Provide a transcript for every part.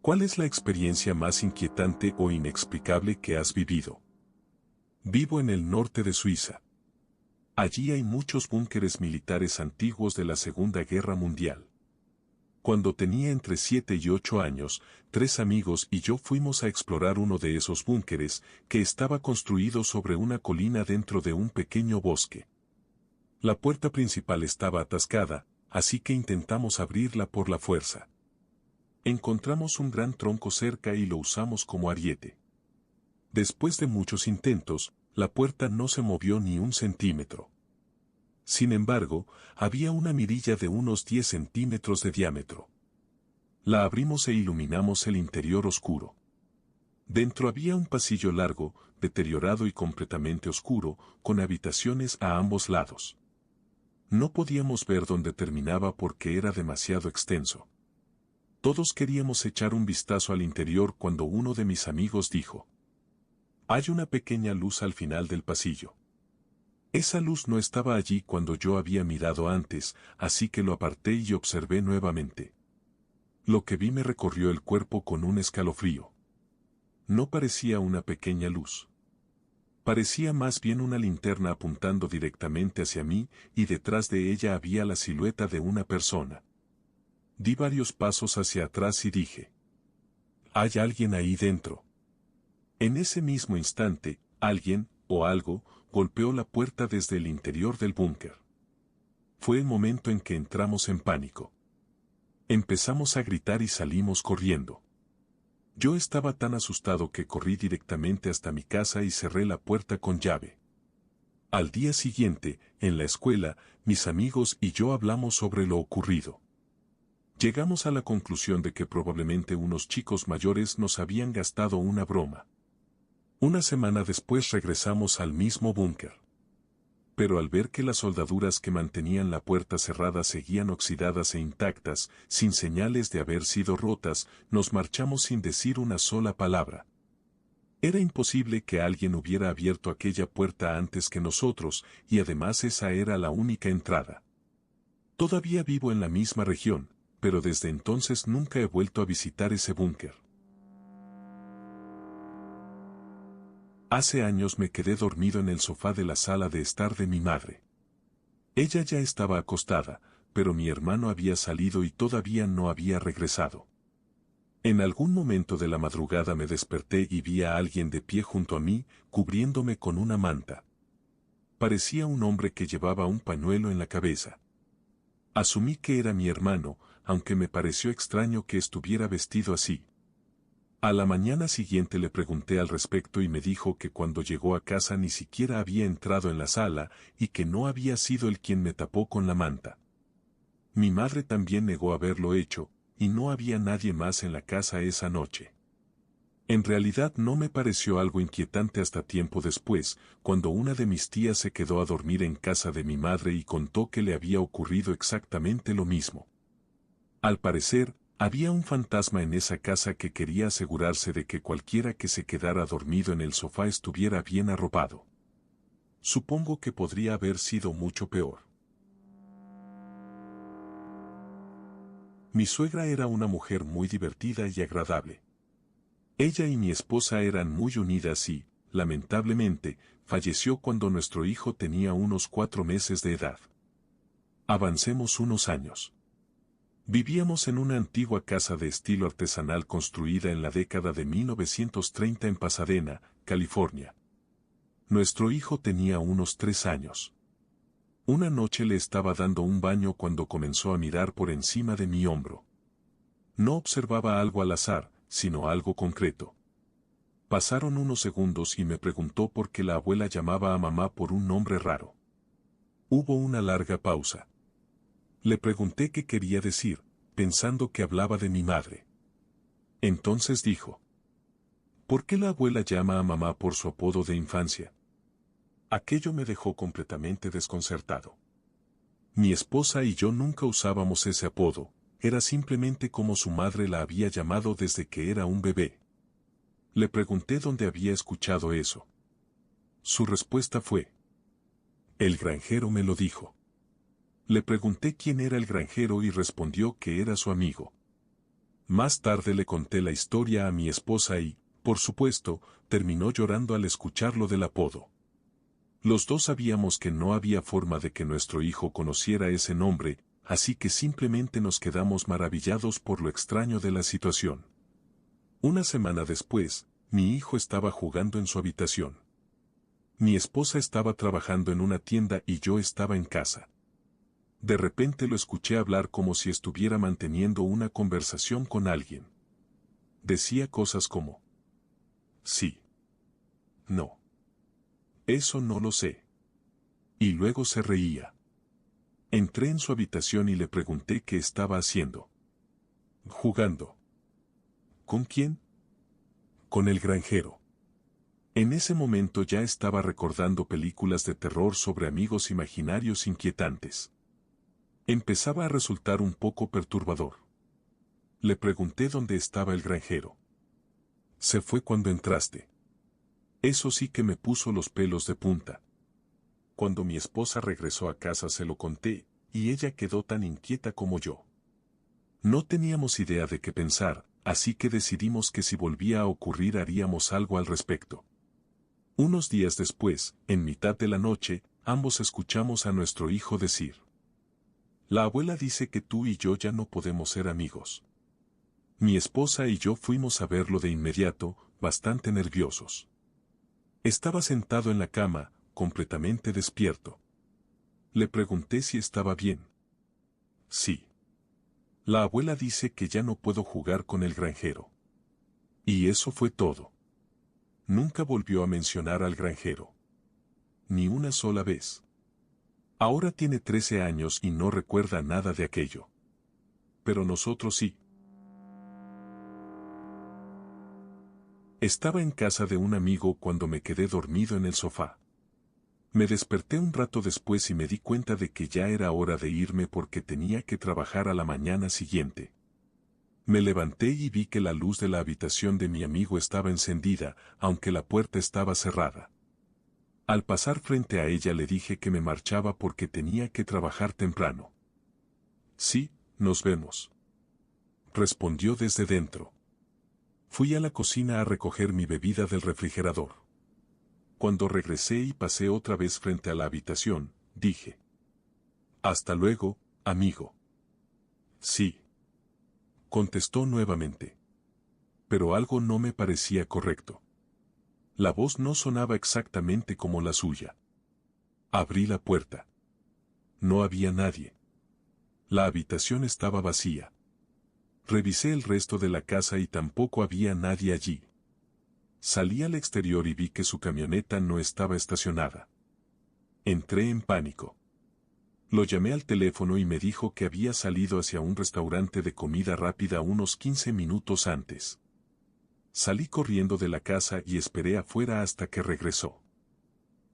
¿Cuál es la experiencia más inquietante o inexplicable que has vivido? Vivo en el norte de Suiza. Allí hay muchos búnkeres militares antiguos de la Segunda Guerra Mundial. Cuando tenía entre 7 y 8 años, 3 amigos y yo fuimos a explorar uno de esos búnkeres, que estaba construido sobre una colina dentro de un pequeño bosque. La puerta principal estaba atascada, así que intentamos abrirla por la fuerza. Encontramos un gran tronco cerca y lo usamos como ariete. Después de muchos intentos, la puerta no se movió ni un centímetro. Sin embargo, había una mirilla de unos 10 centímetros de diámetro. La abrimos e iluminamos el interior oscuro. Dentro había un pasillo largo, deteriorado y completamente oscuro, con habitaciones a ambos lados. No podíamos ver dónde terminaba porque era demasiado extenso. Todos queríamos echar un vistazo al interior cuando uno de mis amigos dijo: «Hay una pequeña luz al final del pasillo». Esa luz no estaba allí cuando yo había mirado antes, así que lo aparté y observé nuevamente. Lo que vi me recorrió el cuerpo con un escalofrío. No parecía una pequeña luz. Parecía más bien una linterna apuntando directamente hacia mí, y detrás de ella había la silueta de una persona. Di varios pasos hacia atrás y dije: «Hay alguien ahí dentro». En ese mismo instante, alguien, o algo, golpeó la puerta desde el interior del búnker. Fue el momento en que entramos en pánico. Empezamos a gritar y salimos corriendo. Yo estaba tan asustado que corrí directamente hasta mi casa y cerré la puerta con llave. Al día siguiente, en la escuela, mis amigos y yo hablamos sobre lo ocurrido. Llegamos a la conclusión de que probablemente unos chicos mayores nos habían gastado una broma. Una semana después regresamos al mismo búnker. Pero al ver que las soldaduras que mantenían la puerta cerrada seguían oxidadas e intactas, sin señales de haber sido rotas, nos marchamos sin decir una sola palabra. Era imposible que alguien hubiera abierto aquella puerta antes que nosotros, y además esa era la única entrada. Todavía vivo en la misma región, pero desde entonces nunca he vuelto a visitar ese búnker. Hace años me quedé dormido en el sofá de la sala de estar de mi madre. Ella ya estaba acostada, pero mi hermano había salido y todavía no había regresado. En algún momento de la madrugada me desperté y vi a alguien de pie junto a mí, cubriéndome con una manta. Parecía un hombre que llevaba un pañuelo en la cabeza. Asumí que era mi hermano, aunque me pareció extraño que estuviera vestido así. A la mañana siguiente le pregunté al respecto y me dijo que cuando llegó a casa ni siquiera había entrado en la sala y que no había sido él quien me tapó con la manta. Mi madre también negó haberlo hecho, y no había nadie más en la casa esa noche. En realidad no me pareció algo inquietante hasta tiempo después, cuando una de mis tías se quedó a dormir en casa de mi madre y contó que le había ocurrido exactamente lo mismo. Al parecer, había un fantasma en esa casa que quería asegurarse de que cualquiera que se quedara dormido en el sofá estuviera bien arropado. Supongo que podría haber sido mucho peor. Mi suegra era una mujer muy divertida y agradable. Ella y mi esposa eran muy unidas y, lamentablemente, falleció cuando nuestro hijo tenía unos 4 meses de edad. Avancemos unos años. Vivíamos en una antigua casa de estilo artesanal construida en la década de 1930 en Pasadena, California. Nuestro hijo tenía unos 3 años. Una noche le estaba dando un baño cuando comenzó a mirar por encima de mi hombro. No observaba algo al azar, sino algo concreto. Pasaron unos segundos y me preguntó por qué la abuela llamaba a mamá por un nombre raro. Hubo una larga pausa. Le pregunté qué quería decir, pensando que hablaba de mi madre. Entonces dijo: ¿por qué la abuela llama a mamá por su apodo de infancia? Aquello me dejó completamente desconcertado. Mi esposa y yo nunca usábamos ese apodo, era simplemente como su madre la había llamado desde que era un bebé. Le pregunté dónde había escuchado eso. Su respuesta fue: el granjero me lo dijo. Le pregunté quién era el granjero y respondió que era su amigo. Más tarde le conté la historia a mi esposa y, por supuesto, terminó llorando al escuchar lo del apodo. Los dos sabíamos que no había forma de que nuestro hijo conociera ese nombre, así que simplemente nos quedamos maravillados por lo extraño de la situación. Una semana después, mi hijo estaba jugando en su habitación. Mi esposa estaba trabajando en una tienda y yo estaba en casa. De repente lo escuché hablar como si estuviera manteniendo una conversación con alguien. Decía cosas como: sí. No. Eso no lo sé. Y luego se reía. Entré en su habitación y le pregunté qué estaba haciendo. Jugando. ¿Con quién? Con el granjero. En ese momento ya estaba recordando películas de terror sobre amigos imaginarios inquietantes. Empezaba a resultar un poco perturbador. Le pregunté dónde estaba el granjero. Se fue cuando entraste. Eso sí que me puso los pelos de punta. Cuando mi esposa regresó a casa se lo conté, y ella quedó tan inquieta como yo. No teníamos idea de qué pensar, así que decidimos que si volvía a ocurrir haríamos algo al respecto. Unos días después, en mitad de la noche, ambos escuchamos a nuestro hijo decir: la abuela dice que tú y yo ya no podemos ser amigos. Mi esposa y yo fuimos a verlo de inmediato, bastante nerviosos. Estaba sentado en la cama, completamente despierto. Le pregunté si estaba bien. Sí. La abuela dice que ya no puedo jugar con el granjero. Y eso fue todo. Nunca volvió a mencionar al granjero. Ni una sola vez. Ahora tiene 13 años y no recuerda nada de aquello. Pero nosotros sí. Estaba en casa de un amigo cuando me quedé dormido en el sofá. Me desperté un rato después y me di cuenta de que ya era hora de irme porque tenía que trabajar a la mañana siguiente. Me levanté y vi que la luz de la habitación de mi amigo estaba encendida, aunque la puerta estaba cerrada. Al pasar frente a ella le dije que me marchaba porque tenía que trabajar temprano. Sí, nos vemos. Respondió desde dentro. Fui a la cocina a recoger mi bebida del refrigerador. Cuando regresé y pasé otra vez frente a la habitación, dije: hasta luego, amigo. Sí. Contestó nuevamente. Pero algo no me parecía correcto. La voz no sonaba exactamente como la suya. Abrí la puerta. No había nadie. La habitación estaba vacía. Revisé el resto de la casa y tampoco había nadie allí. Salí al exterior y vi que su camioneta no estaba estacionada. Entré en pánico. Lo llamé al teléfono y me dijo que había salido hacia un restaurante de comida rápida unos 15 minutos antes. Salí corriendo de la casa y esperé afuera hasta que regresó.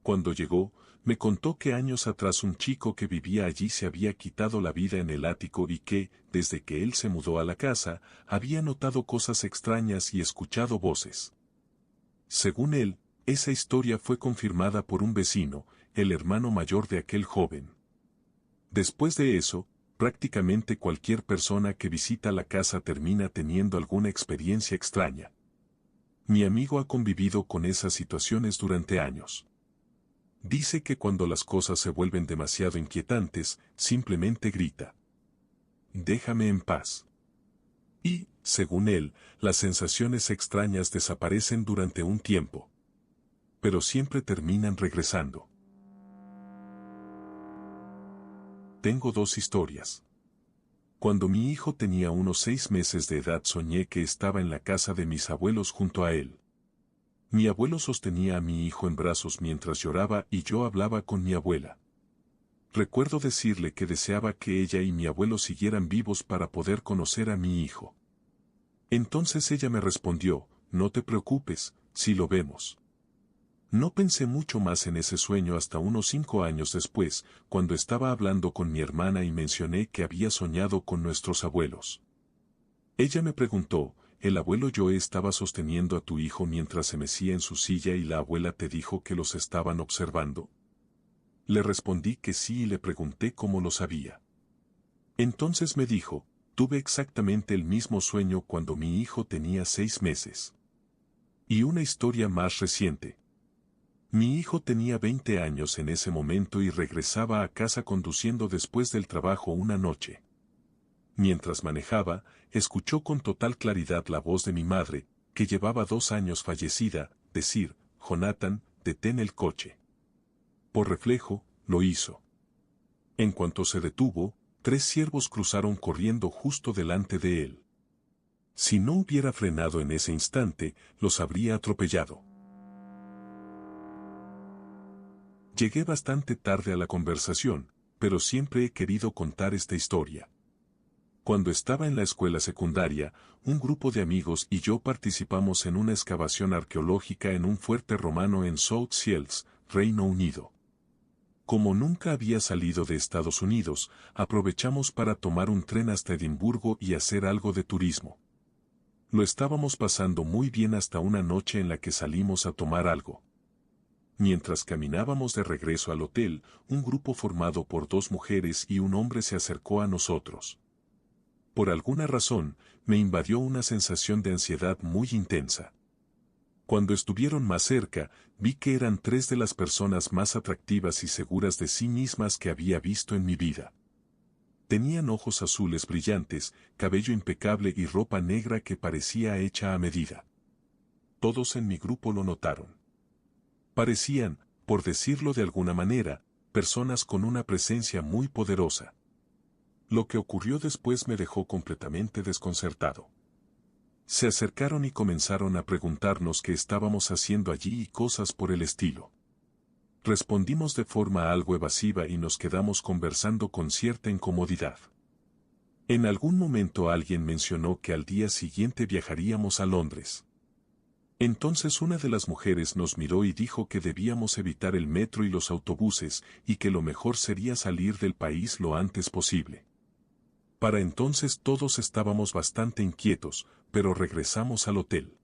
Cuando llegó, me contó que años atrás un chico que vivía allí se había quitado la vida en el ático y que, desde que él se mudó a la casa, había notado cosas extrañas y escuchado voces. Según él, esa historia fue confirmada por un vecino, el hermano mayor de aquel joven. Después de eso, prácticamente cualquier persona que visita la casa termina teniendo alguna experiencia extraña. Mi amigo ha convivido con esas situaciones durante años. Dice que cuando las cosas se vuelven demasiado inquietantes, simplemente grita: déjame en paz. Y, según él, las sensaciones extrañas desaparecen durante un tiempo. Pero siempre terminan regresando. Tengo dos historias. Cuando mi hijo tenía unos 6 meses de edad soñé que estaba en la casa de mis abuelos junto a él. Mi abuelo sostenía a mi hijo en brazos mientras lloraba y yo hablaba con mi abuela. Recuerdo decirle que deseaba que ella y mi abuelo siguieran vivos para poder conocer a mi hijo. Entonces ella me respondió: no te preocupes, si lo vemos. No pensé mucho más en ese sueño hasta unos 5 años después, cuando estaba hablando con mi hermana y mencioné que había soñado con nuestros abuelos. Ella me preguntó: ¿el abuelo Joe estaba sosteniendo a tu hijo mientras se mecía en su silla y la abuela te dijo que los estaban observando? Le respondí que sí y le pregunté cómo lo sabía. Entonces me dijo: tuve exactamente el mismo sueño cuando mi hijo tenía 6 meses. Y una historia más reciente. Mi hijo tenía 20 años en ese momento y regresaba a casa conduciendo después del trabajo una noche. Mientras manejaba, escuchó con total claridad la voz de mi madre, que llevaba 2 años fallecida, decir: «Jonathan, detén el coche». Por reflejo, lo hizo. En cuanto se detuvo, 3 ciervos cruzaron corriendo justo delante de él. Si no hubiera frenado en ese instante, los habría atropellado. Llegué bastante tarde a la conversación, pero siempre he querido contar esta historia. Cuando estaba en la escuela secundaria, un grupo de amigos y yo participamos en una excavación arqueológica en un fuerte romano en South Shields, Reino Unido. Como nunca había salido de Estados Unidos, aprovechamos para tomar un tren hasta Edimburgo y hacer algo de turismo. Lo estábamos pasando muy bien hasta una noche en la que salimos a tomar algo. Mientras caminábamos de regreso al hotel, un grupo formado por 2 mujeres y un hombre se acercó a nosotros. Por alguna razón, me invadió una sensación de ansiedad muy intensa. Cuando estuvieron más cerca, vi que eran 3 de las personas más atractivas y seguras de sí mismas que había visto en mi vida. Tenían ojos azules brillantes, cabello impecable y ropa negra que parecía hecha a medida. Todos en mi grupo lo notaron. Parecían, por decirlo de alguna manera, personas con una presencia muy poderosa. Lo que ocurrió después me dejó completamente desconcertado. Se acercaron y comenzaron a preguntarnos qué estábamos haciendo allí y cosas por el estilo. Respondimos de forma algo evasiva y nos quedamos conversando con cierta incomodidad. En algún momento alguien mencionó que al día siguiente viajaríamos a Londres. Entonces una de las mujeres nos miró y dijo que debíamos evitar el metro y los autobuses y que lo mejor sería salir del país lo antes posible. Para entonces todos estábamos bastante inquietos, pero regresamos al hotel.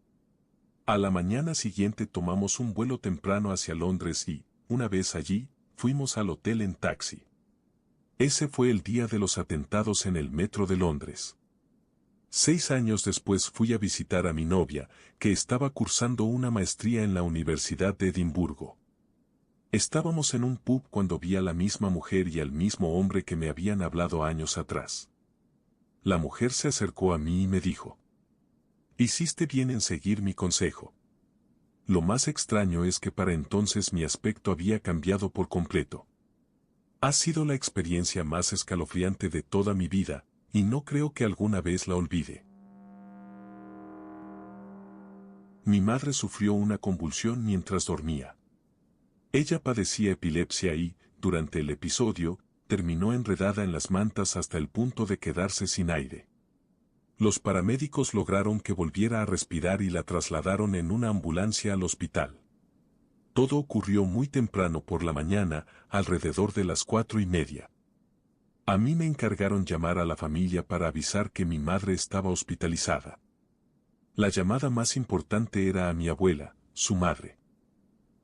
A la mañana siguiente tomamos un vuelo temprano hacia Londres y, una vez allí, fuimos al hotel en taxi. Ese fue el día de los atentados en el metro de Londres. 6 años después fui a visitar a mi novia, que estaba cursando una maestría en la Universidad de Edimburgo. Estábamos en un pub cuando vi a la misma mujer y al mismo hombre que me habían hablado años atrás. La mujer se acercó a mí y me dijo: «Hiciste bien en seguir mi consejo». Lo más extraño es que para entonces mi aspecto había cambiado por completo. Ha sido la experiencia más escalofriante de toda mi vida, y no creo que alguna vez la olvide. Mi madre sufrió una convulsión mientras dormía. Ella padecía epilepsia y, durante el episodio, terminó enredada en las mantas hasta el punto de quedarse sin aire. Los paramédicos lograron que volviera a respirar y la trasladaron en una ambulancia al hospital. Todo ocurrió muy temprano por la mañana, alrededor de las 4:30. A mí me encargaron llamar a la familia para avisar que mi madre estaba hospitalizada. La llamada más importante era a mi abuela, su madre.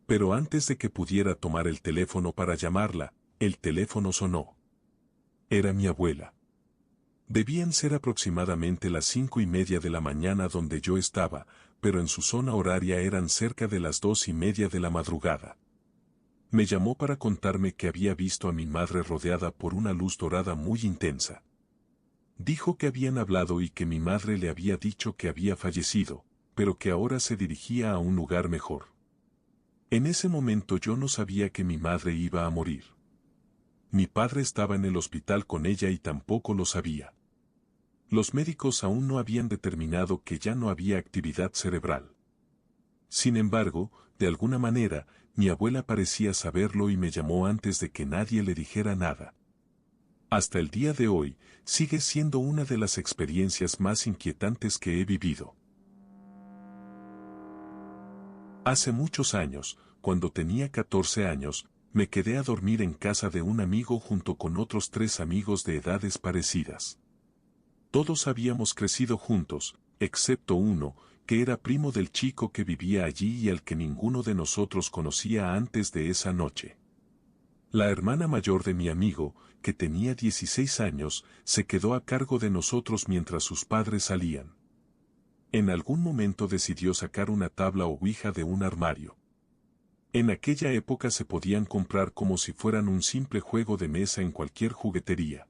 Pero antes de que pudiera tomar el teléfono para llamarla, el teléfono sonó. Era mi abuela. Debían ser aproximadamente las 5:30 de la mañana donde yo estaba, pero en su zona horaria eran cerca de las 2:30 de la madrugada. Me llamó para contarme que había visto a mi madre rodeada por una luz dorada muy intensa. Dijo que habían hablado y que mi madre le había dicho que había fallecido, pero que ahora se dirigía a un lugar mejor. En ese momento yo no sabía que mi madre iba a morir. Mi padre estaba en el hospital con ella y tampoco lo sabía. Los médicos aún no habían determinado que ya no había actividad cerebral. Sin embargo, de alguna manera, mi abuela parecía saberlo y me llamó antes de que nadie le dijera nada. Hasta el día de hoy, sigue siendo una de las experiencias más inquietantes que he vivido. Hace muchos años, cuando tenía 14 años, me quedé a dormir en casa de un amigo junto con otros 3 amigos de edades parecidas. Todos habíamos crecido juntos, excepto uno, que era primo del chico que vivía allí y al que ninguno de nosotros conocía antes de esa noche. La hermana mayor de mi amigo, que tenía 16 años, se quedó a cargo de nosotros mientras sus padres salían. En algún momento decidió sacar una tabla o ouija de un armario. En aquella época se podían comprar como si fueran un simple juego de mesa en cualquier juguetería.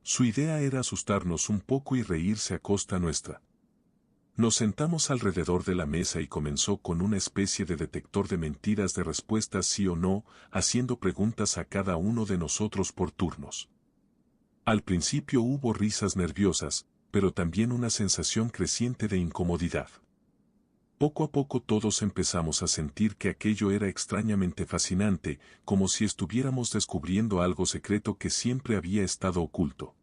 Su idea era asustarnos un poco y reírse a costa nuestra. Nos sentamos alrededor de la mesa y comenzó con una especie de detector de mentiras de respuestas sí o no, haciendo preguntas a cada uno de nosotros por turnos. Al principio hubo risas nerviosas, pero también una sensación creciente de incomodidad. Poco a poco todos empezamos a sentir que aquello era extrañamente fascinante, como si estuviéramos descubriendo algo secreto que siempre había estado oculto.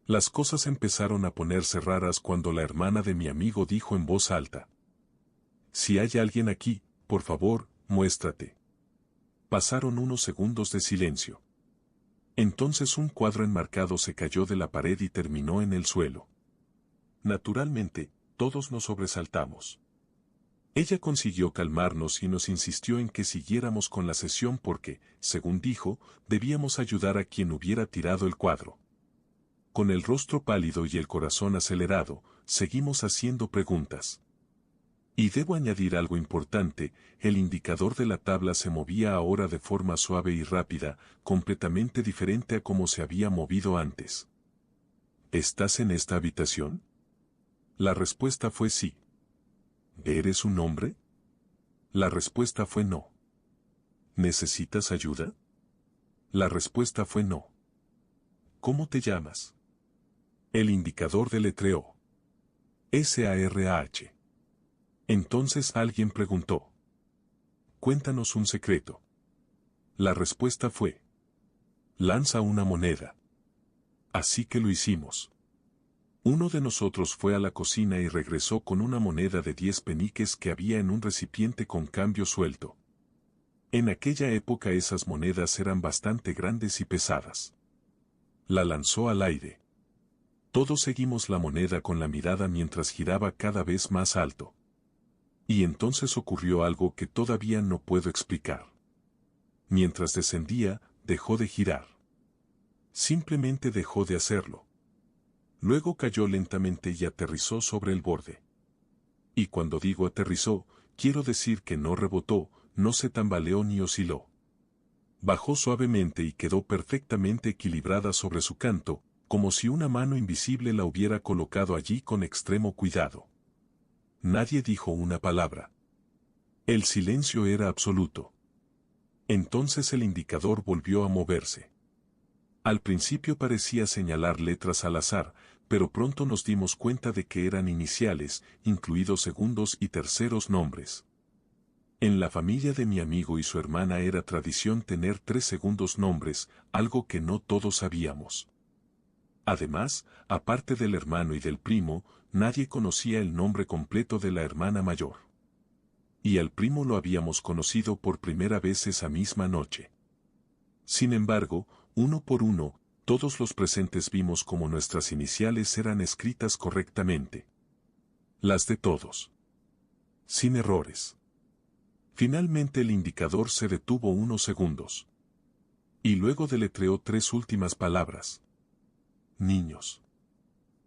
Las cosas empezaron a ponerse raras cuando la hermana de mi amigo dijo en voz alta: «Si hay alguien aquí, por favor, muéstrate». Pasaron unos segundos de silencio. Entonces un cuadro enmarcado se cayó de la pared y terminó en el suelo. Naturalmente, todos nos sobresaltamos. Ella consiguió calmarnos y nos insistió en que siguiéramos con la sesión porque, según dijo, debíamos ayudar a quien hubiera tirado el cuadro. Con el rostro pálido y el corazón acelerado, seguimos haciendo preguntas. Y debo añadir algo importante, el indicador de la tabla se movía ahora de forma suave y rápida, completamente diferente a como se había movido antes. ¿Estás en esta habitación? La respuesta fue sí. ¿Eres un hombre? La respuesta fue no. ¿Necesitas ayuda? La respuesta fue no. ¿Cómo te llamas? El indicador deletreó: SARH. Entonces alguien preguntó: «Cuéntanos un secreto». La respuesta fue: «Lanza una moneda». Así que lo hicimos. Uno de nosotros fue a la cocina y regresó con una moneda de 10 peniques que había en un recipiente con cambio suelto. En aquella época esas monedas eran bastante grandes y pesadas. La lanzó al aire. Todos seguimos la moneda con la mirada mientras giraba cada vez más alto. Y entonces ocurrió algo que todavía no puedo explicar. Mientras descendía, dejó de girar. Simplemente dejó de hacerlo. Luego cayó lentamente y aterrizó sobre el borde. Y cuando digo aterrizó, quiero decir que no rebotó, no se tambaleó ni osciló. Bajó suavemente y quedó perfectamente equilibrada sobre su canto, como si una mano invisible la hubiera colocado allí con extremo cuidado. Nadie dijo una palabra. El silencio era absoluto. Entonces el indicador volvió a moverse. Al principio parecía señalar letras al azar, pero pronto nos dimos cuenta de que eran iniciales, incluidos segundos y terceros nombres. En la familia de mi amigo y su hermana era tradición tener 3 segundos nombres, algo que no todos sabíamos. Además, aparte del hermano y del primo, nadie conocía el nombre completo de la hermana mayor. Y al primo lo habíamos conocido por primera vez esa misma noche. Sin embargo, uno por uno, todos los presentes vimos como nuestras iniciales eran escritas correctamente. Las de todos. Sin errores. Finalmente el indicador se detuvo unos segundos. Y luego deletreó 3 últimas palabras. Niños.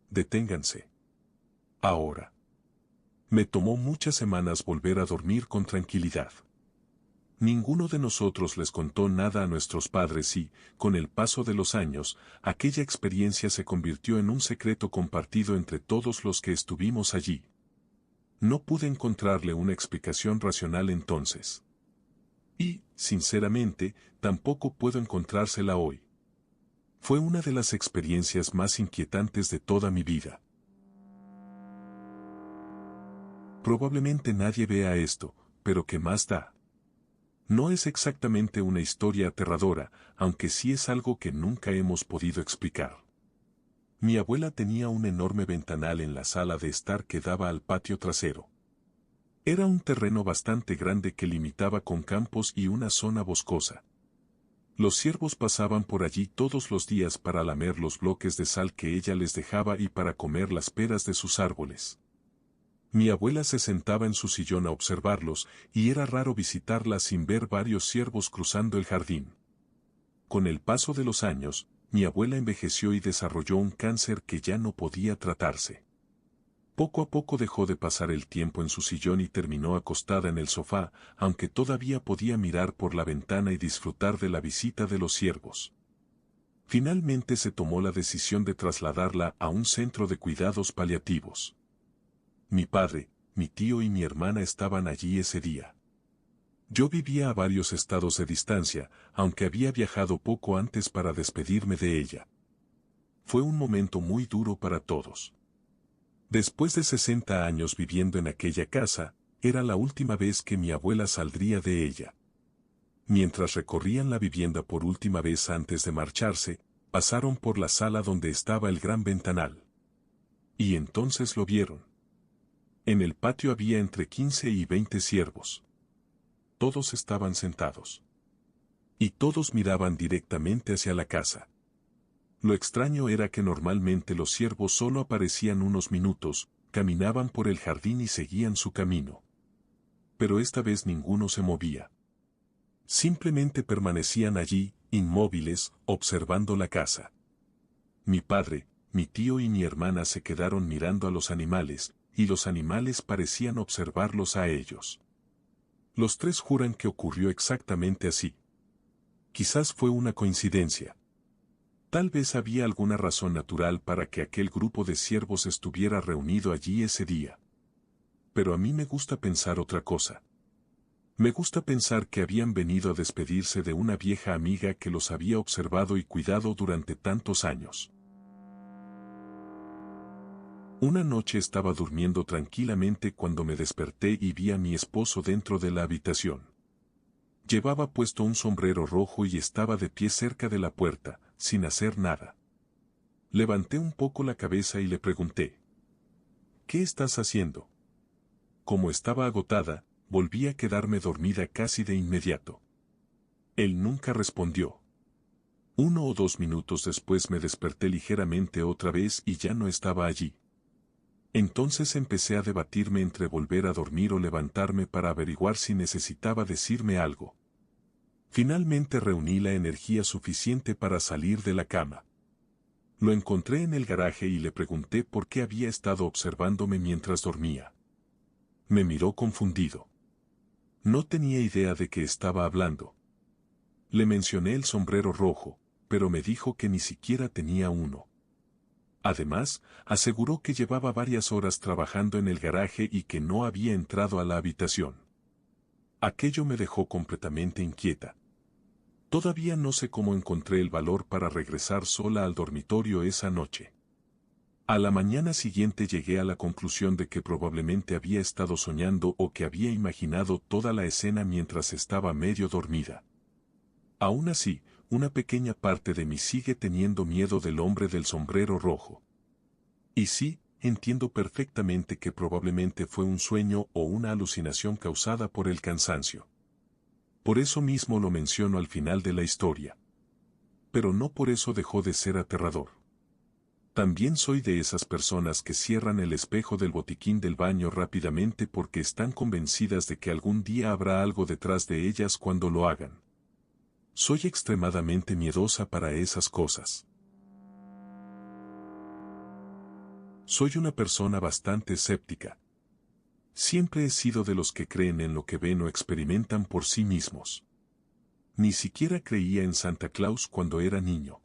Deténganse. Ahora. Me tomó muchas semanas volver a dormir con tranquilidad. Ninguno de nosotros les contó nada a nuestros padres y, con el paso de los años, aquella experiencia se convirtió en un secreto compartido entre todos los que estuvimos allí. No pude encontrarle una explicación racional entonces. Y, sinceramente, tampoco puedo encontrársela hoy. Fue una de las experiencias más inquietantes de toda mi vida. Probablemente nadie vea esto, pero ¿qué más da? No es exactamente una historia aterradora, aunque sí es algo que nunca hemos podido explicar. Mi abuela tenía un enorme ventanal en la sala de estar que daba al patio trasero. Era un terreno bastante grande que limitaba con campos y una zona boscosa. Los ciervos pasaban por allí todos los días para lamer los bloques de sal que ella les dejaba y para comer las peras de sus árboles. Mi abuela se sentaba en su sillón a observarlos, y era raro visitarla sin ver varios ciervos cruzando el jardín. Con el paso de los años, mi abuela envejeció y desarrolló un cáncer que ya no podía tratarse. Poco a poco dejó de pasar el tiempo en su sillón y terminó acostada en el sofá, aunque todavía podía mirar por la ventana y disfrutar de la visita de los ciervos. Finalmente se tomó la decisión de trasladarla a un centro de cuidados paliativos. Mi padre, mi tío y mi hermana estaban allí ese día. Yo vivía a varios estados de distancia, aunque había viajado poco antes para despedirme de ella. Fue un momento muy duro para todos. Después de 60 años viviendo en aquella casa, era la última vez que mi abuela saldría de ella. Mientras recorrían la vivienda por última vez antes de marcharse, pasaron por la sala donde estaba el gran ventanal. Y entonces lo vieron. En el patio había entre 15 y 20 ciervos. Todos estaban sentados. Y todos miraban directamente hacia la casa. Lo extraño era que normalmente los ciervos solo aparecían unos minutos, caminaban por el jardín y seguían su camino. Pero esta vez ninguno se movía. Simplemente permanecían allí, inmóviles, observando la casa. Mi padre, mi tío y mi hermana se quedaron mirando a los animales, y los animales parecían observarlos a ellos. Los tres juran que ocurrió exactamente así. Quizás fue una coincidencia. Tal vez había alguna razón natural para que aquel grupo de ciervos estuviera reunido allí ese día. Pero a mí me gusta pensar otra cosa. Me gusta pensar que habían venido a despedirse de una vieja amiga que los había observado y cuidado durante tantos años. Una noche estaba durmiendo tranquilamente cuando me desperté y vi a mi esposo dentro de la habitación. Llevaba puesto un sombrero rojo y estaba de pie cerca de la puerta, sin hacer nada. Levanté un poco la cabeza y le pregunté: ¿qué estás haciendo? Como estaba agotada, volví a quedarme dormida casi de inmediato. Él nunca respondió. 1 o 2 minutos después me desperté ligeramente otra vez y ya no estaba allí. Entonces empecé a debatirme entre volver a dormir o levantarme para averiguar si necesitaba decirme algo. Finalmente reuní la energía suficiente para salir de la cama. Lo encontré en el garaje y le pregunté por qué había estado observándome mientras dormía. Me miró confundido. No tenía idea de qué estaba hablando. Le mencioné el sombrero rojo, pero me dijo que ni siquiera tenía uno. Además, aseguró que llevaba varias horas trabajando en el garaje y que no había entrado a la habitación. Aquello me dejó completamente inquieta. Todavía no sé cómo encontré el valor para regresar sola al dormitorio esa noche. A la mañana siguiente llegué a la conclusión de que probablemente había estado soñando o que había imaginado toda la escena mientras estaba medio dormida. Aún así, una pequeña parte de mí sigue teniendo miedo del hombre del sombrero rojo. Y sí, entiendo perfectamente que probablemente fue un sueño o una alucinación causada por el cansancio. Por eso mismo lo menciono al final de la historia. Pero no por eso dejó de ser aterrador. También soy de esas personas que cierran el espejo del botiquín del baño rápidamente porque están convencidas de que algún día habrá algo detrás de ellas cuando lo hagan. Soy extremadamente miedosa para esas cosas. Soy una persona bastante escéptica. Siempre he sido de los que creen en lo que ven o experimentan por sí mismos. Ni siquiera creía en Santa Claus cuando era niño.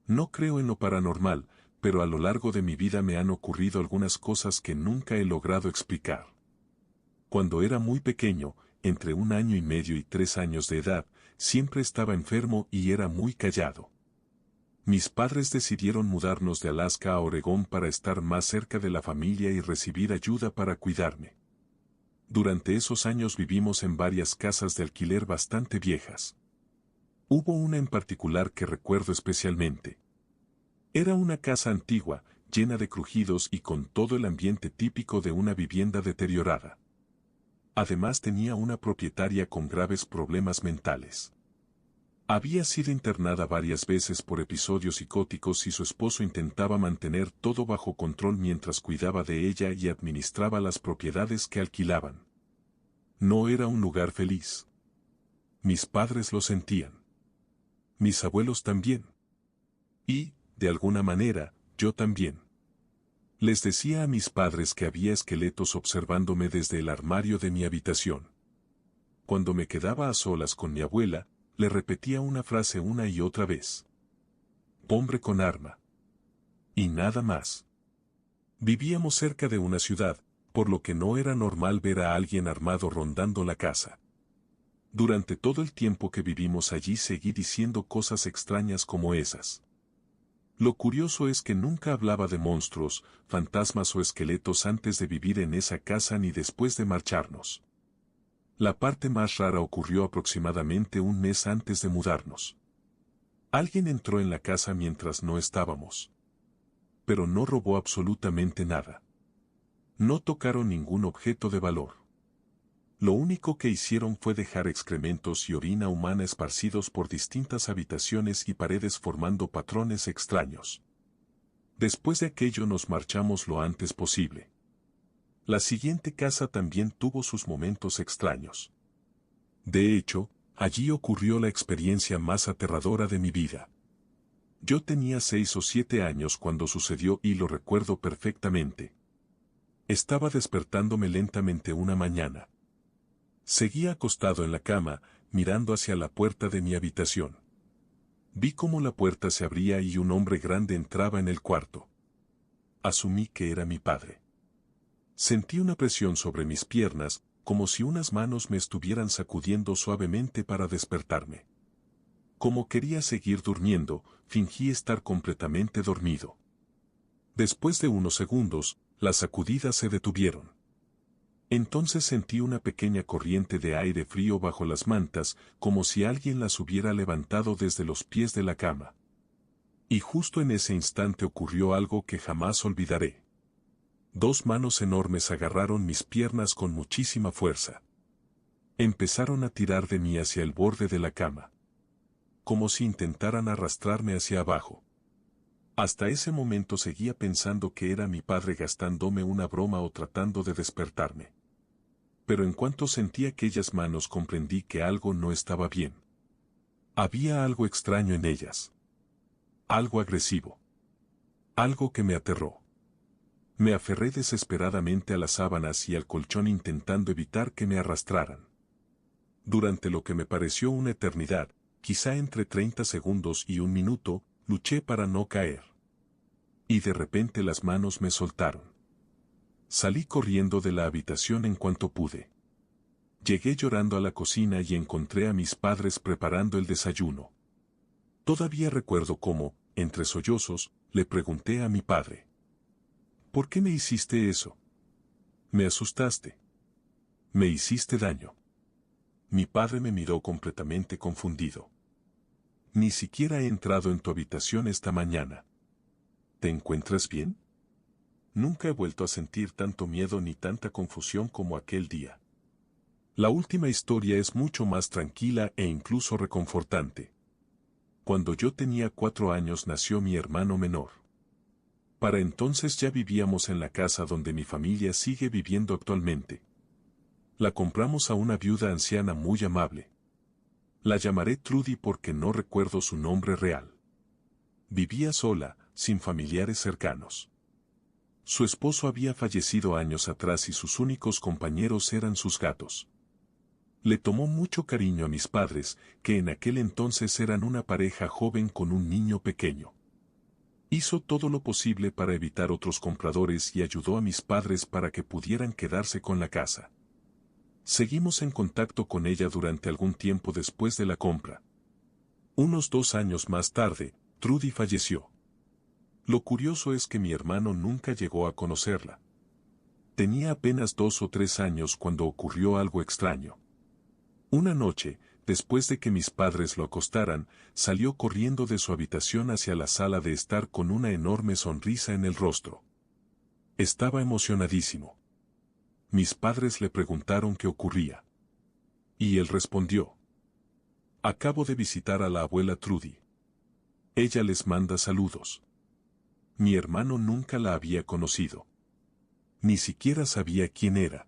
No creo en lo paranormal, pero a lo largo de mi vida me han ocurrido algunas cosas que nunca he logrado explicar. Cuando era muy pequeño, entre 1 año y medio y 3 años de edad, siempre estaba enfermo y era muy callado. Mis padres decidieron mudarnos de Alaska a Oregón para estar más cerca de la familia y recibir ayuda para cuidarme. Durante esos años vivimos en varias casas de alquiler bastante viejas. Hubo una en particular que recuerdo especialmente. Era una casa antigua, llena de crujidos y con todo el ambiente típico de una vivienda deteriorada. Además tenía una propietaria con graves problemas mentales. Había sido internada varias veces por episodios psicóticos y su esposo intentaba mantener todo bajo control mientras cuidaba de ella y administraba las propiedades que alquilaban. No era un lugar feliz. Mis padres lo sentían. Mis abuelos también. Y, de alguna manera, yo también. Les decía a mis padres que había esqueletos observándome desde el armario de mi habitación. Cuando me quedaba a solas con mi abuela, le repetía una frase una y otra vez. Hombre con arma. Y nada más. Vivíamos cerca de una ciudad, por lo que no era normal ver a alguien armado rondando la casa. Durante todo el tiempo que vivimos allí seguí diciendo cosas extrañas como esas. Lo curioso es que nunca hablaba de monstruos, fantasmas o esqueletos antes de vivir en esa casa ni después de marcharnos. La parte más rara ocurrió aproximadamente un mes antes de mudarnos. Alguien entró en la casa mientras no estábamos. Pero no robó absolutamente nada. No tocaron ningún objeto de valor. Lo único que hicieron fue dejar excrementos y orina humana esparcidos por distintas habitaciones y paredes formando patrones extraños. Después de aquello nos marchamos lo antes posible. La siguiente casa también tuvo sus momentos extraños. De hecho, allí ocurrió la experiencia más aterradora de mi vida. Yo tenía 6 o 7 años cuando sucedió y lo recuerdo perfectamente. Estaba despertándome lentamente una mañana. Seguía acostado en la cama, mirando hacia la puerta de mi habitación. Vi cómo la puerta se abría y un hombre grande entraba en el cuarto. Asumí que era mi padre. Sentí una presión sobre mis piernas, como si unas manos me estuvieran sacudiendo suavemente para despertarme. Como quería seguir durmiendo, fingí estar completamente dormido. Después de unos segundos, las sacudidas se detuvieron. Entonces sentí una pequeña corriente de aire frío bajo las mantas, como si alguien las hubiera levantado desde los pies de la cama. Y justo en ese instante ocurrió algo que jamás olvidaré. 2 manos enormes agarraron mis piernas con muchísima fuerza. Empezaron a tirar de mí hacia el borde de la cama. Como si intentaran arrastrarme hacia abajo. Hasta ese momento seguía pensando que era mi padre gastándome una broma o tratando de despertarme. Pero en cuanto sentí aquellas manos comprendí que algo no estaba bien. Había algo extraño en ellas. Algo agresivo. Algo que me aterró. Me aferré desesperadamente a las sábanas y al colchón intentando evitar que me arrastraran. Durante lo que me pareció una eternidad, quizá entre 30 segundos y 1 minuto, luché para no caer. Y de repente las manos me soltaron. Salí corriendo de la habitación en cuanto pude. Llegué llorando a la cocina y encontré a mis padres preparando el desayuno. Todavía recuerdo cómo, entre sollozos, le pregunté a mi padre. ¿Por qué me hiciste eso? Me asustaste. Me hiciste daño. Mi padre me miró completamente confundido. Ni siquiera he entrado en tu habitación esta mañana. ¿Te encuentras bien? Nunca he vuelto a sentir tanto miedo ni tanta confusión como aquel día. La última historia es mucho más tranquila e incluso reconfortante. Cuando yo tenía 4 años nació mi hermano menor. Para entonces ya vivíamos en la casa donde mi familia sigue viviendo actualmente. La compramos a una viuda anciana muy amable. La llamaré Trudy porque no recuerdo su nombre real. Vivía sola, sin familiares cercanos. Su esposo había fallecido años atrás y sus únicos compañeros eran sus gatos. Le tomó mucho cariño a mis padres, que en aquel entonces eran una pareja joven con un niño pequeño. Hizo todo lo posible para evitar otros compradores y ayudó a mis padres para que pudieran quedarse con la casa. Seguimos en contacto con ella durante algún tiempo después de la compra. Unos 2 años más tarde, Trudy falleció. Lo curioso es que mi hermano nunca llegó a conocerla. Tenía apenas 2 o 3 años cuando ocurrió algo extraño. Una noche, después de que mis padres lo acostaran, salió corriendo de su habitación hacia la sala de estar con una enorme sonrisa en el rostro. Estaba emocionadísimo. Mis padres le preguntaron qué ocurría. Y él respondió. Acabo de visitar a la abuela Trudy. Ella les manda saludos. Mi hermano nunca la había conocido. Ni siquiera sabía quién era.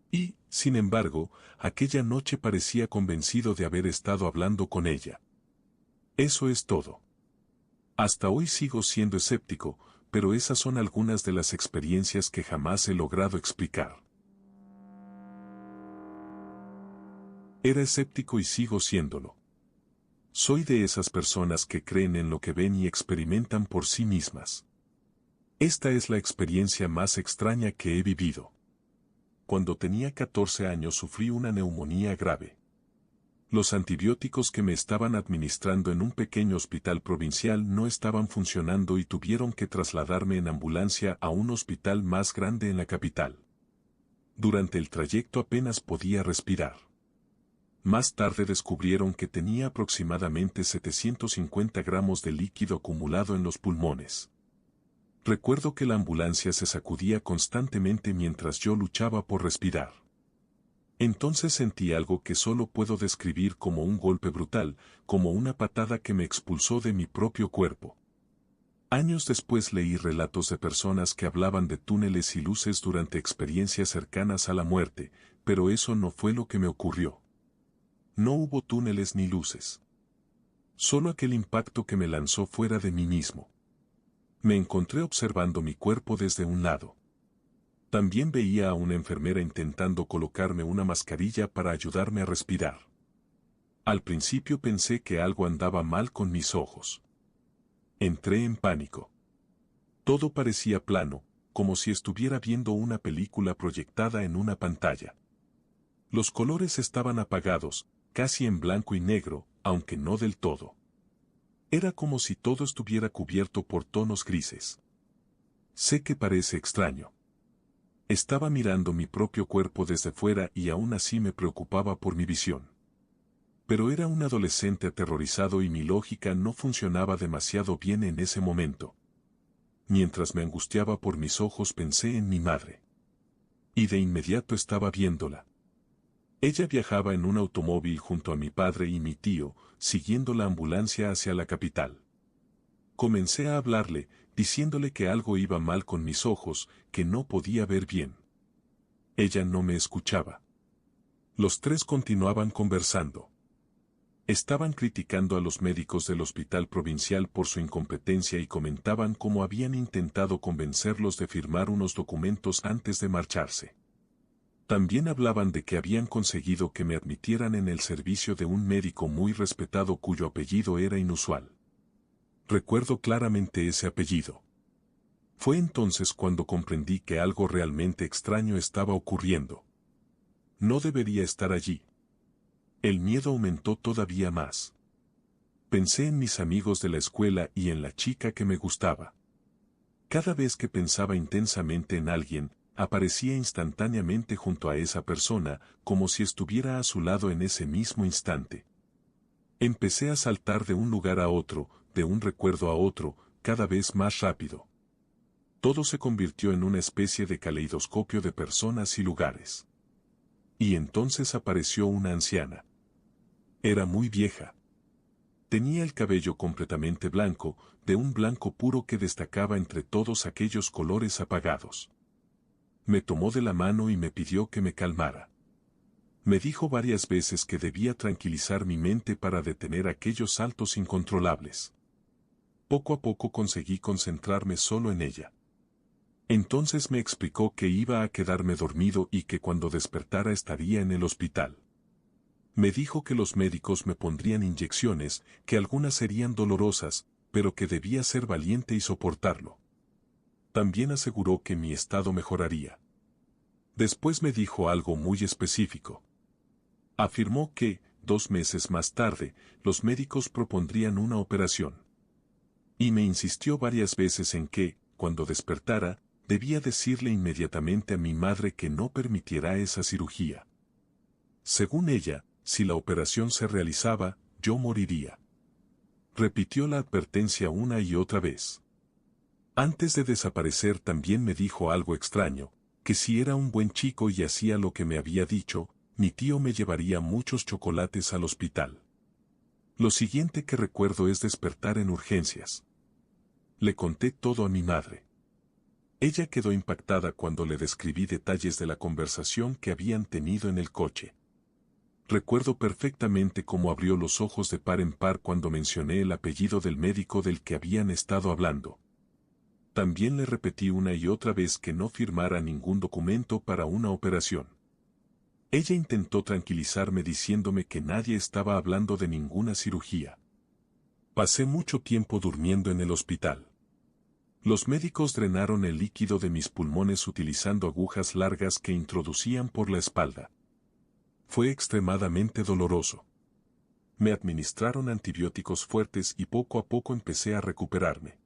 Y, sin embargo, aquella noche parecía convencido de haber estado hablando con ella. Eso es todo. Hasta hoy sigo siendo escéptico, pero esas son algunas de las experiencias que jamás he logrado explicar. Era escéptico y sigo siéndolo. Soy de esas personas que creen en lo que ven y experimentan por sí mismas. Esta es la experiencia más extraña que he vivido. Cuando tenía 14 años sufrí una neumonía grave. Los antibióticos que me estaban administrando en un pequeño hospital provincial no estaban funcionando y tuvieron que trasladarme en ambulancia a un hospital más grande en la capital. Durante el trayecto apenas podía respirar. Más tarde descubrieron que tenía aproximadamente 750 gramos de líquido acumulado en los pulmones. Recuerdo que la ambulancia se sacudía constantemente mientras yo luchaba por respirar. Entonces sentí algo que solo puedo describir como un golpe brutal, como una patada que me expulsó de mi propio cuerpo. Años después leí relatos de personas que hablaban de túneles y luces durante experiencias cercanas a la muerte, pero eso no fue lo que me ocurrió. No hubo túneles ni luces. Solo aquel impacto que me lanzó fuera de mí mismo. Me encontré observando mi cuerpo desde un lado. También veía a una enfermera intentando colocarme una mascarilla para ayudarme a respirar. Al principio pensé que algo andaba mal con mis ojos. Entré en pánico. Todo parecía plano, como si estuviera viendo una película proyectada en una pantalla. Los colores estaban apagados, casi en blanco y negro, aunque no del todo. Era como si todo estuviera cubierto por tonos grises. Sé que parece extraño. Estaba mirando mi propio cuerpo desde fuera y aún así me preocupaba por mi visión. Pero era un adolescente aterrorizado y mi lógica no funcionaba demasiado bien en ese momento. Mientras me angustiaba por mis ojos pensé en mi madre. Y de inmediato estaba viéndola. Ella viajaba en un automóvil junto a mi padre y mi tío, siguiendo la ambulancia hacia la capital. Comencé a hablarle, diciéndole que algo iba mal con mis ojos, que no podía ver bien. Ella no me escuchaba. Los tres continuaban conversando. Estaban criticando a los médicos del hospital provincial por su incompetencia y comentaban cómo habían intentado convencerlos de firmar unos documentos antes de marcharse. También hablaban de que habían conseguido que me admitieran en el servicio de un médico muy respetado cuyo apellido era inusual. Recuerdo claramente ese apellido. Fue entonces cuando comprendí que algo realmente extraño estaba ocurriendo. No debería estar allí. El miedo aumentó todavía más. Pensé en mis amigos de la escuela y en la chica que me gustaba. Cada vez que pensaba intensamente en alguien, aparecía instantáneamente junto a esa persona, como si estuviera a su lado en ese mismo instante. Empecé a saltar de un lugar a otro, de un recuerdo a otro, cada vez más rápido. Todo se convirtió en una especie de caleidoscopio de personas y lugares. Y entonces apareció una anciana. Era muy vieja. Tenía el cabello completamente blanco, de un blanco puro que destacaba entre todos aquellos colores apagados. Me tomó de la mano y me pidió que me calmara. Me dijo varias veces que debía tranquilizar mi mente para detener aquellos saltos incontrolables. Poco a poco conseguí concentrarme solo en ella. Entonces me explicó que iba a quedarme dormido y que cuando despertara estaría en el hospital. Me dijo que los médicos me pondrían inyecciones, que algunas serían dolorosas, pero que debía ser valiente y soportarlo. También aseguró que mi estado mejoraría. Después me dijo algo muy específico. Afirmó que, 2 meses más tarde, los médicos propondrían una operación. Y me insistió varias veces en que, cuando despertara, debía decirle inmediatamente a mi madre que no permitiera esa cirugía. Según ella, si la operación se realizaba, yo moriría. Repitió la advertencia una y otra vez. Antes de desaparecer también me dijo algo extraño, que si era un buen chico y hacía lo que me había dicho, mi tío me llevaría muchos chocolates al hospital. Lo siguiente que recuerdo es despertar en urgencias. Le conté todo a mi madre. Ella quedó impactada cuando le describí detalles de la conversación que habían tenido en el coche. Recuerdo perfectamente cómo abrió los ojos de par en par cuando mencioné el apellido del médico del que habían estado hablando. También le repetí una y otra vez que no firmara ningún documento para una operación. Ella intentó tranquilizarme diciéndome que nadie estaba hablando de ninguna cirugía. Pasé mucho tiempo durmiendo en el hospital. Los médicos drenaron el líquido de mis pulmones utilizando agujas largas que introducían por la espalda. Fue extremadamente doloroso. Me administraron antibióticos fuertes y poco a poco empecé a recuperarme.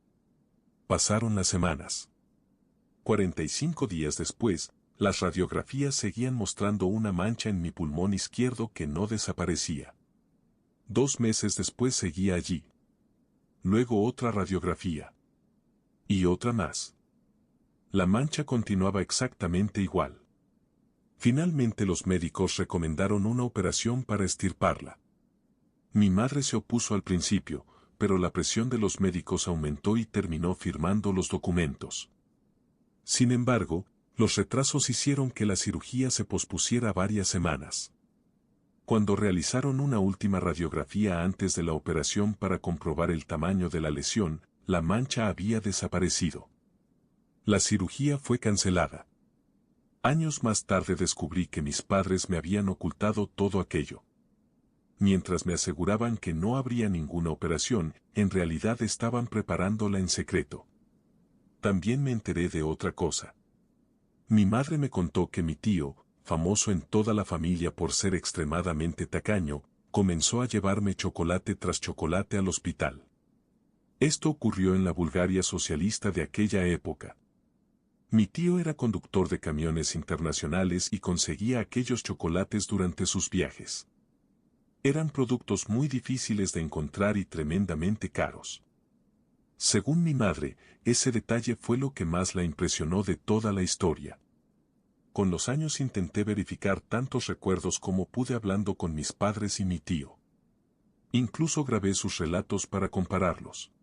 Pasaron las semanas. 45 días después, las radiografías seguían mostrando una mancha en mi pulmón izquierdo que no desaparecía. 2 meses después seguía allí. Luego otra radiografía. Y otra más. La mancha continuaba exactamente igual. Finalmente los médicos recomendaron una operación para extirparla. Mi madre se opuso al principio, pero la presión de los médicos aumentó y terminó firmando los documentos. Sin embargo, los retrasos hicieron que la cirugía se pospusiera varias semanas. Cuando realizaron una última radiografía antes de la operación para comprobar el tamaño de la lesión, la mancha había desaparecido. La cirugía fue cancelada. Años más tarde descubrí que mis padres me habían ocultado todo aquello. Mientras me aseguraban que no habría ninguna operación, en realidad estaban preparándola en secreto. También me enteré de otra cosa. Mi madre me contó que mi tío, famoso en toda la familia por ser extremadamente tacaño, comenzó a llevarme chocolate tras chocolate al hospital. Esto ocurrió en la Bulgaria socialista de aquella época. Mi tío era conductor de camiones internacionales y conseguía aquellos chocolates durante sus viajes. Eran productos muy difíciles de encontrar y tremendamente caros. Según mi madre, ese detalle fue lo que más la impresionó de toda la historia. Con los años intenté verificar tantos recuerdos como pude hablando con mis padres y mi tío. Incluso grabé sus relatos para compararlos.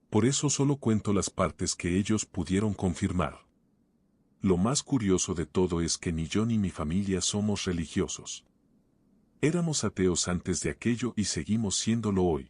Por eso solo cuento las partes que ellos pudieron confirmar. Lo más curioso de todo es que ni yo ni mi familia somos religiosos. Éramos ateos antes de aquello y seguimos siéndolo hoy.